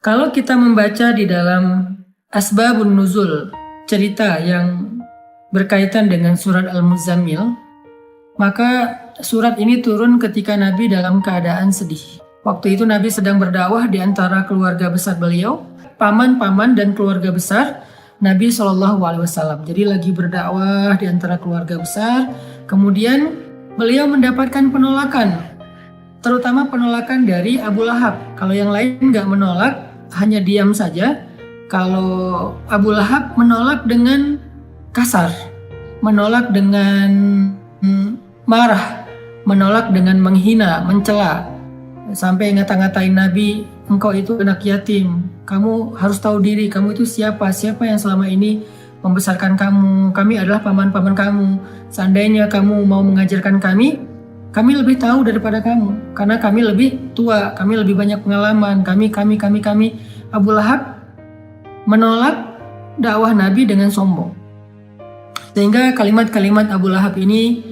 Kalau kita membaca di dalam Asbabun Nuzul, cerita yang berkaitan dengan surat Al-Muzammil, maka surat ini turun ketika Nabi dalam keadaan sedih. Waktu itu Nabi sedang berdakwah di antara keluarga besar beliau, paman-paman dan keluarga besar Nabi SAW. Jadi lagi berdakwah di antara keluarga besar, kemudian beliau mendapatkan penolakan, terutama penolakan dari Abu Lahab. Kalau yang lain nggak menolak, hanya diam saja. Kalau Abu Lahab menolak dengan kasar, menolak dengan marah, menolak dengan menghina, mencela, sampai ngata-ngatain Nabi, engkau itu anak yatim, kamu harus tahu diri, kamu itu siapa yang selama ini membesarkan kamu, kami adalah paman-paman kamu, seandainya kamu mau mengajarkan kami lebih tahu daripada kamu, karena kami lebih tua, kami lebih banyak pengalaman, kami. Abu Lahab menolak dakwah Nabi dengan sombong. Sehingga kalimat-kalimat Abu Lahab ini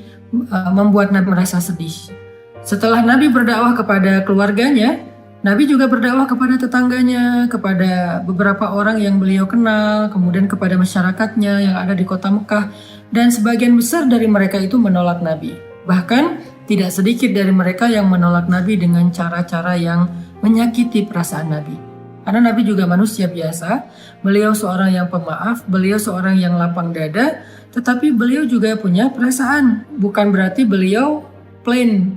membuat Nabi merasa sedih. Setelah Nabi berdakwah kepada keluarganya, Nabi juga berdakwah kepada tetangganya, kepada beberapa orang yang beliau kenal, kemudian kepada masyarakatnya yang ada di kota Mekah, dan sebagian besar dari mereka itu menolak Nabi. Bahkan tidak sedikit dari mereka yang menolak Nabi dengan cara-cara yang menyakiti perasaan Nabi. Karena Nabi juga manusia biasa, beliau seorang yang pemaaf, beliau seorang yang lapang dada, tetapi beliau juga punya perasaan. Bukan berarti beliau plain,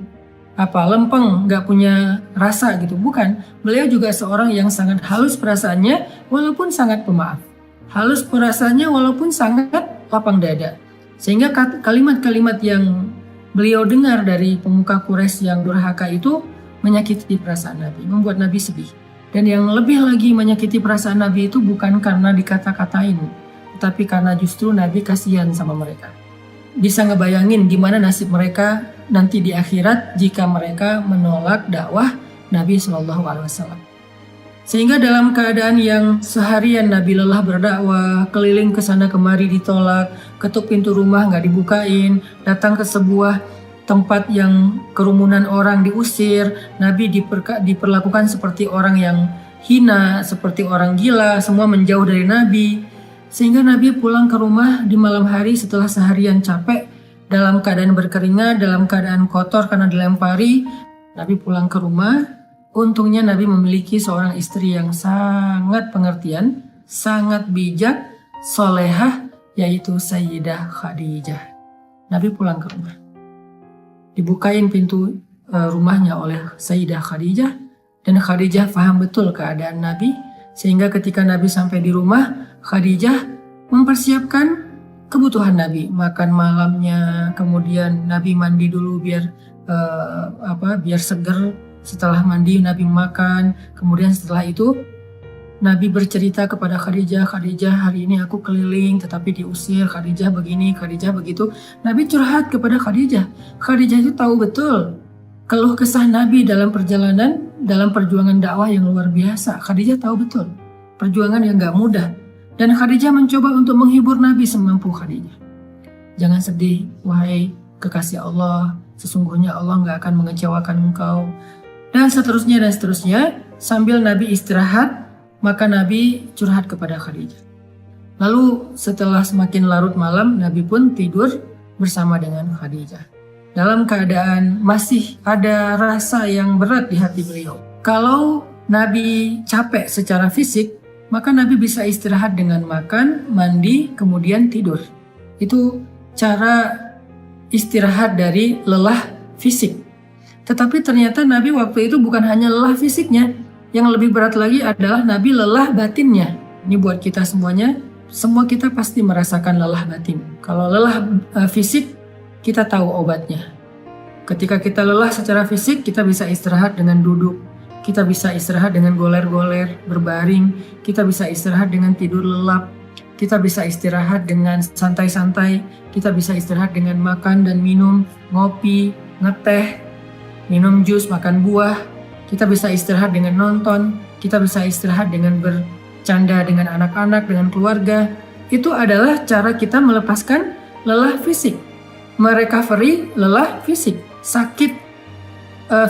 lempeng, nggak punya rasa gitu. Bukan, beliau juga seorang yang sangat halus perasaannya walaupun sangat pemaaf. Halus perasaannya walaupun sangat lapang dada. Sehingga kalimat-kalimat yang beliau dengar dari pemuka Quraisy yang durhaka itu menyakiti perasaan Nabi, membuat Nabi sedih. Dan yang lebih lagi menyakiti perasaan Nabi itu bukan karena dikata-katain, tetapi karena justru Nabi kasihan sama mereka. Bisa ngebayangin gimana nasib mereka nanti di akhirat jika mereka menolak dakwah Nabi SAW. Sehingga dalam keadaan yang seharian Nabi lelah berdakwah, keliling ke sana kemari ditolak, ketuk pintu rumah nggak dibukain, datang ke sebuah tempat yang kerumunan orang diusir, Nabi diperlakukan seperti orang yang hina, seperti orang gila, semua menjauh dari Nabi. Sehingga Nabi pulang ke rumah di malam hari setelah seharian capek, dalam keadaan berkeringat, dalam keadaan kotor karena dilempari. Nabi pulang ke rumah, untungnya Nabi memiliki seorang istri yang sangat pengertian, sangat bijak, solehah, yaitu Sayyidah Khadijah. Nabi pulang ke rumah, dibukain pintu rumahnya oleh Sayyidah Khadijah, dan Khadijah paham betul keadaan Nabi, sehingga ketika Nabi sampai di rumah, Khadijah mempersiapkan kebutuhan Nabi, makan malamnya, kemudian Nabi mandi dulu biar seger. Setelah mandi Nabi makan, kemudian setelah itu Nabi bercerita kepada Khadijah, Khadijah hari ini aku keliling tetapi diusir, Khadijah begini, Khadijah begitu. Nabi curhat kepada Khadijah. Khadijah itu tahu betul keluh kesah Nabi dalam perjalanan, dalam perjuangan dakwah yang luar biasa. Khadijah tahu betul perjuangan yang gak mudah. Dan Khadijah mencoba untuk menghibur Nabi semampu Khadijah. Jangan sedih, wahai kekasih Allah, sesungguhnya Allah gak akan mengecewakan engkau. Dan seterusnya. Sambil Nabi istirahat, maka Nabi curhat kepada Khadijah. Lalu setelah semakin larut malam, Nabi pun tidur bersama dengan Khadijah. Dalam keadaan masih ada rasa yang berat di hati beliau. Kalau Nabi capek secara fisik, maka Nabi bisa istirahat dengan makan, mandi, kemudian tidur. Itu cara istirahat dari lelah fisik. Tetapi ternyata Nabi waktu itu bukan hanya lelah fisiknya, yang lebih berat lagi adalah Nabi lelah batinnya. Ini buat kita semuanya, semua kita pasti merasakan lelah batin. Kalau lelah fisik, kita tahu obatnya. Ketika kita lelah secara fisik, kita bisa istirahat dengan duduk, kita bisa istirahat dengan goler-goler, berbaring, kita bisa istirahat dengan tidur lelap, kita bisa istirahat dengan santai-santai, kita bisa istirahat dengan makan dan minum, ngopi, ngeteh, minum jus, makan buah. Kita bisa istirahat dengan nonton, kita bisa istirahat dengan bercanda dengan anak-anak, dengan keluarga. Itu adalah cara kita melepaskan lelah fisik, merecovery lelah fisik. Sakit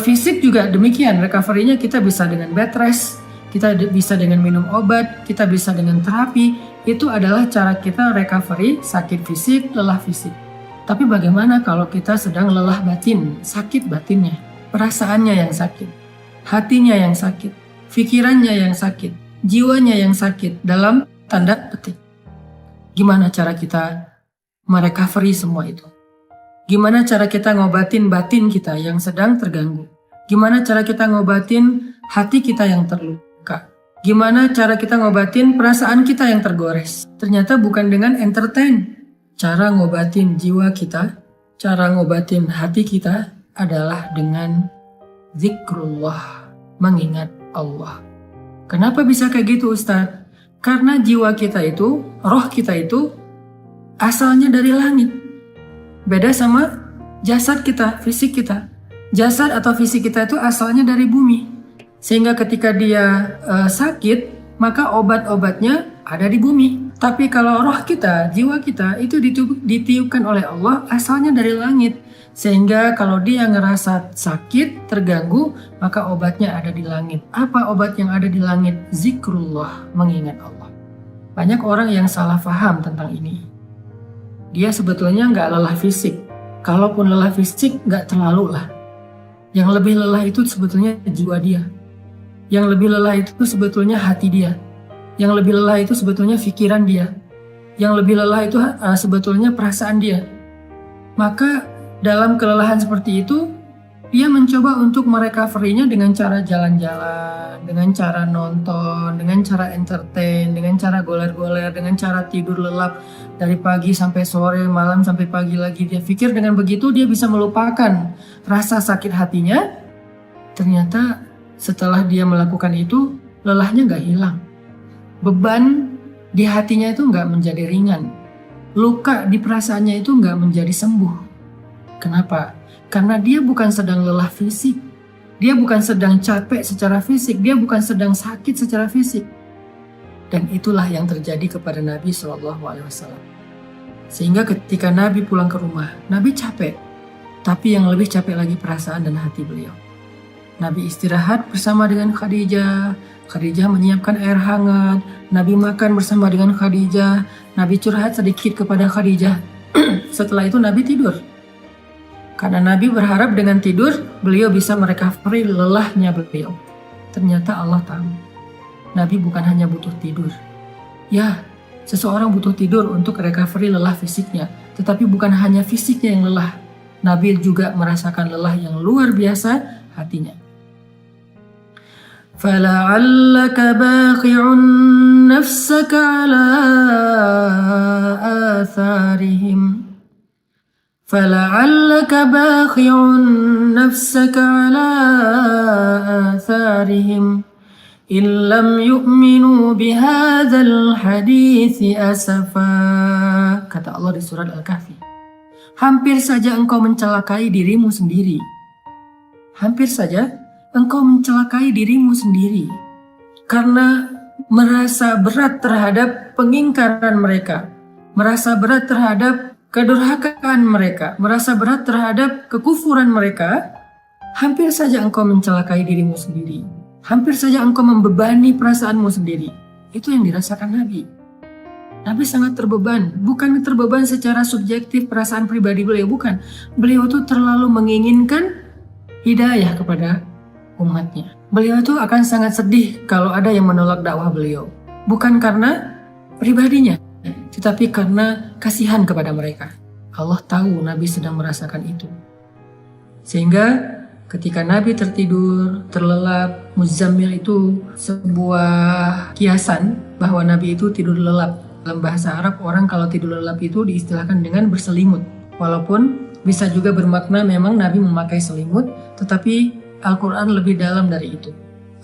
fisik juga demikian, recovery-nya kita bisa dengan bed rest, kita bisa dengan minum obat, kita bisa dengan terapi. Itu adalah cara kita recovery sakit fisik, lelah fisik. Tapi bagaimana kalau kita sedang lelah batin, sakit batinnya, perasaannya yang sakit, hatinya yang sakit, pikirannya yang sakit, jiwanya yang sakit, dalam tanda petik. Gimana cara kita merecovery semua itu? Gimana cara kita ngobatin batin kita yang sedang terganggu? Gimana cara kita ngobatin hati kita yang terluka? Gimana cara kita ngobatin perasaan kita yang tergores? Ternyata bukan dengan entertain. Cara ngobatin jiwa kita, cara ngobatin hati kita adalah dengan zikrullah, mengingat Allah. Kenapa bisa kayak gitu, Ustadz? Karena jiwa kita itu, roh kita itu asalnya dari langit. Beda sama jasad kita, fisik kita. Jasad atau fisik kita itu asalnya dari bumi. Sehingga ketika dia sakit, maka obat-obatnya ada di bumi. Tapi kalau roh kita, jiwa kita itu ditiupkan oleh Allah asalnya dari langit. Sehingga kalau dia ngerasa sakit, terganggu, maka obatnya ada di langit. Apa obat yang ada di langit? Zikrullah, mengingat Allah. Banyak orang yang salah paham tentang ini. Dia sebetulnya nggak lelah fisik. Kalaupun lelah fisik, nggak terlalu lah. Yang lebih lelah itu sebetulnya jiwa dia. Yang lebih lelah itu sebetulnya hati dia. Yang lebih lelah itu sebetulnya pikiran dia. Yang lebih lelah itu sebetulnya perasaan dia. Maka dalam kelelahan seperti itu, dia mencoba untuk merecovery-nya dengan cara jalan-jalan, dengan cara nonton, dengan cara entertain, dengan cara goler-goler, dengan cara tidur lelap dari pagi sampai sore, malam sampai pagi lagi. Dia pikir dengan begitu dia bisa melupakan rasa sakit hatinya. Ternyata setelah dia melakukan itu, lelahnya gak hilang. Beban di hatinya itu nggak menjadi ringan. Luka di perasaannya itu nggak menjadi sembuh. Kenapa? Karena dia bukan sedang lelah fisik. Dia bukan sedang capek secara fisik. Dia bukan sedang sakit secara fisik. Dan itulah yang terjadi kepada Nabi SAW. Sehingga ketika Nabi pulang ke rumah, Nabi capek. Tapi yang lebih capek lagi perasaan dan hati beliau. Nabi istirahat bersama dengan Khadijah. Khadijah menyiapkan air hangat, Nabi makan bersama dengan Khadijah, Nabi curhat sedikit kepada Khadijah. Setelah itu Nabi tidur. Karena Nabi berharap dengan tidur, beliau bisa merecovery lelahnya beliau. Ternyata Allah tahu, Nabi bukan hanya butuh tidur. Ya, seseorang butuh tidur untuk recovery lelah fisiknya, tetapi bukan hanya fisiknya yang lelah. Nabi juga merasakan lelah yang luar biasa hatinya. فَلَعَلَّكَ بَاخِعٌ نَفْسَكَ عَلَى آثَارِهِمْ فَلَعَلَّكَ بَاخِعٌ نَفْسَكَ عَلَى آثَارِهِمْ إِنْ لَمْ يُؤْمِنُوا بِهَذَا الْحَدِيثِ أَسَفًا. Kata Allah di surat Al-Kahfi. Hampir saja engkau mencelakai dirimu sendiri. Hampir saja engkau mencelakai dirimu sendiri karena merasa berat terhadap pengingkaran mereka, merasa berat terhadap kedurhakaan mereka, merasa berat terhadap kekufuran mereka. Hampir saja engkau mencelakai dirimu sendiri, hampir saja engkau membebani perasaanmu sendiri. Itu yang dirasakan Nabi. Nabi sangat terbeban, bukan terbeban secara subjektif perasaan pribadi beliau, bukan. Beliau itu terlalu menginginkan hidayah kepada umatnya. Beliau itu akan sangat sedih kalau ada yang menolak dakwah beliau. Bukan karena pribadinya, tetapi karena kasihan kepada mereka. Allah tahu Nabi sedang merasakan itu. Sehingga ketika Nabi tertidur, terlelap, Muzammil itu sebuah kiasan bahwa Nabi itu tidur lelap. Dalam bahasa Arab, orang kalau tidur lelap itu diistilahkan dengan berselimut. Walaupun bisa juga bermakna memang Nabi memakai selimut, tetapi Al-Quran lebih dalam dari itu.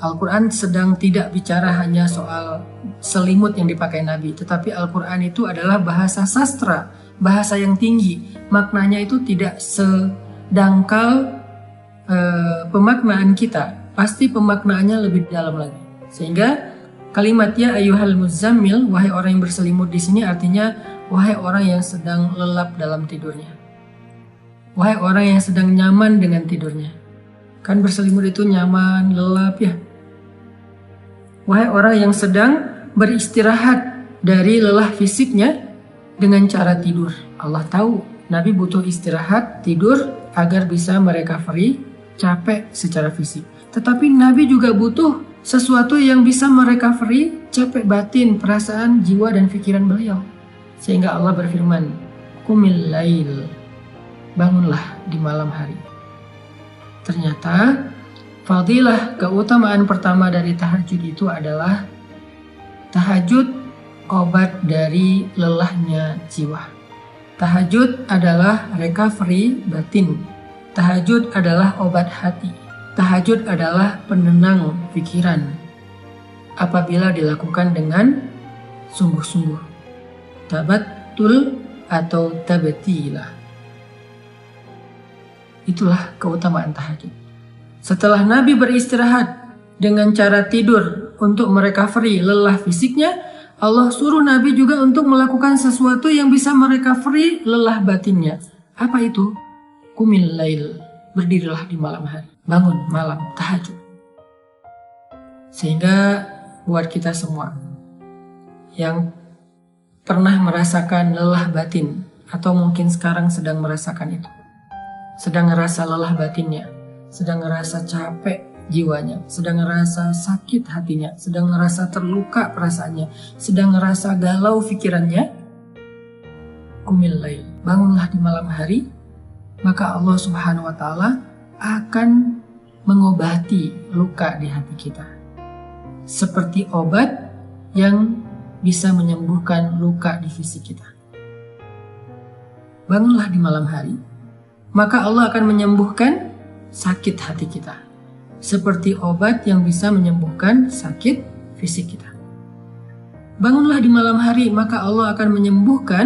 Al-Quran sedang tidak bicara hanya soal selimut yang dipakai Nabi, tetapi Al-Quran itu adalah bahasa sastra, bahasa yang tinggi. Maknanya itu tidak sedangkal pemaknaan kita, pasti pemaknaannya lebih dalam lagi. Sehingga kalimat ya ayyuhal muzammil, wahai orang yang berselimut di sini artinya wahai orang yang sedang lelap dalam tidurnya. Wahai orang yang sedang nyaman dengan tidurnya. Kan berselimut itu nyaman, lelap ya. Wahai orang yang sedang beristirahat dari lelah fisiknya dengan cara tidur. Allah tahu Nabi butuh istirahat, tidur agar bisa merecovery capek secara fisik. Tetapi Nabi juga butuh sesuatu yang bisa merecovery capek batin, perasaan, jiwa, dan pikiran beliau. Sehingga Allah berfirman, Qumil lail, bangunlah di malam hari. Ternyata fadilah keutamaan pertama dari tahajud itu adalah tahajud obat dari lelahnya jiwa. Tahajud adalah recovery batin. Tahajud adalah obat hati. Tahajud adalah penenang pikiran apabila dilakukan dengan sungguh-sungguh. Tabattul atau tabatilah. Itulah keutamaan tahajud. Setelah Nabi beristirahat dengan cara tidur untuk merecovery lelah fisiknya, Allah suruh Nabi juga untuk melakukan sesuatu yang bisa merecovery lelah batinnya. Apa itu? Qumil lail, berdirilah di malam hari. Bangun malam, tahajud. Sehingga buat kita semua yang pernah merasakan lelah batin, atau mungkin sekarang sedang merasakan itu, sedang ngerasa lelah batinnya, sedang ngerasa capek jiwanya, sedang ngerasa sakit hatinya, sedang ngerasa terluka perasaannya, sedang ngerasa galau pikirannya, qumil lail, bangunlah di malam hari, maka Allah Subhanahu wa Ta'ala akan mengobati luka di hati kita, seperti obat yang bisa menyembuhkan luka di fisik kita. Bangunlah di malam hari, maka Allah akan menyembuhkan sakit hati kita, seperti obat yang bisa menyembuhkan sakit fisik kita. Bangunlah di malam hari, maka Allah akan menyembuhkan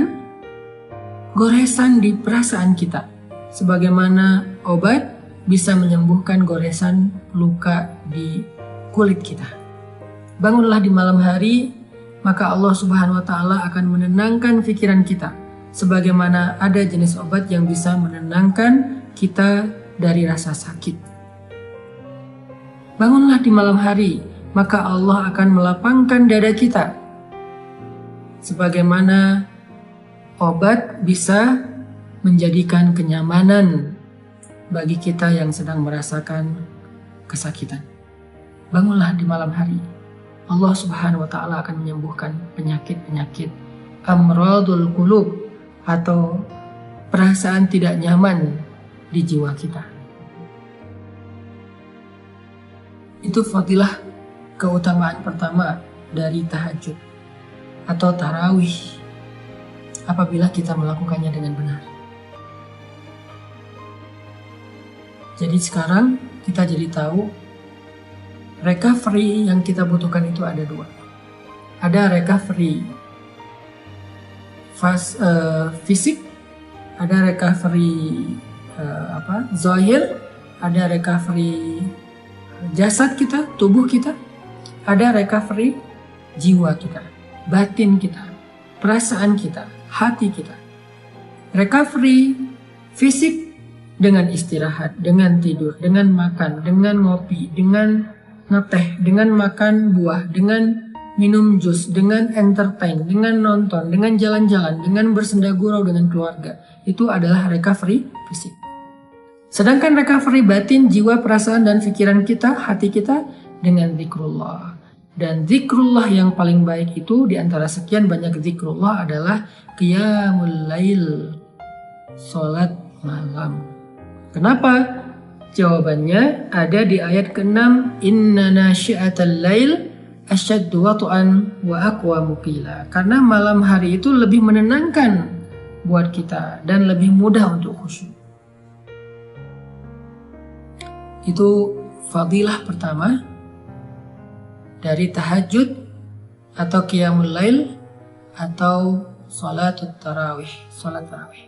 goresan di perasaan kita, sebagaimana obat bisa menyembuhkan goresan luka di kulit kita. Bangunlah di malam hari, maka Allah Subhanahu wa Ta'ala akan menenangkan pikiran kita, sebagaimana ada jenis obat yang bisa menenangkan kita dari rasa sakit. Bangunlah di malam hari, maka Allah akan melapangkan dada kita, sebagaimana obat bisa menjadikan kenyamanan bagi kita yang sedang merasakan kesakitan. Bangunlah di malam hari, Allah Subhanahu wa Ta'ala akan menyembuhkan penyakit-penyakit amradul qulub, atau perasaan tidak nyaman di jiwa kita. Itu fadilah keutamaan pertama dari tahajud atau tarawih apabila kita melakukannya dengan benar. Jadi sekarang kita jadi tahu recovery yang kita butuhkan itu ada dua. Ada recovery fisik, ada recovery zahir, ada recovery jasad kita, tubuh kita, ada recovery jiwa kita, batin kita, perasaan kita, hati kita. Recovery fisik dengan istirahat, dengan tidur, dengan makan, dengan ngopi, dengan ngeteh, dengan makan buah, dengan minum jus, dengan entertain, dengan nonton, dengan jalan-jalan, dengan bersenda gurau dengan keluarga. Itu adalah recovery fisik. Sedangkan recovery batin, jiwa, perasaan, dan pikiran kita, hati kita dengan zikrullah. Dan zikrullah yang paling baik itu di antara sekian banyak zikrullah adalah qiyamul lail, salat malam. Kenapa? Jawabannya ada di ayat ke-6, inna nasyi'atal lail asyaddu wat'an wa aqwamu qila. Karena malam hari itu lebih menenangkan buat kita dan lebih mudah untuk khusyuk. Itu fadilah pertama dari tahajud atau qiyamul lail atau salat tarawih.